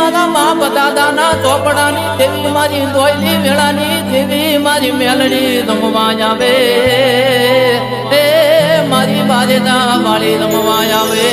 મારા બાપ દાદાના ચોપડાની દેવી મારી દોયલી વેળાની દેવી મારી મેલડી રમવા આવે એ મારી બારેના વાળી રમવા આવે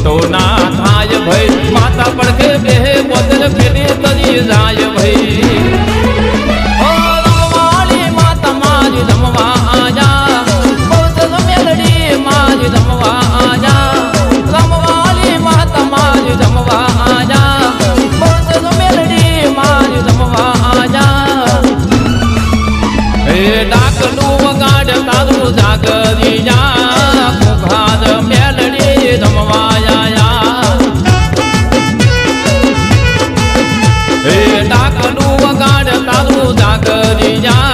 મોટો ના થાય ભાઈ માતા પડખે બેહે બોતલ ફેરી તરી જાય ભાઈ રમવાળી માતા મારી રમવા આજા બોતલ મેલડી મારી રમવા આજા રમવાળી માતા મારી રમવા આજા બોતલ મેલડી મારી રમવા આજા હે ડાકલું વગાડ તારું જાગરી જા કુખાર મેલડી રમવા ડાકલું વગાડ તારું જાગરી જા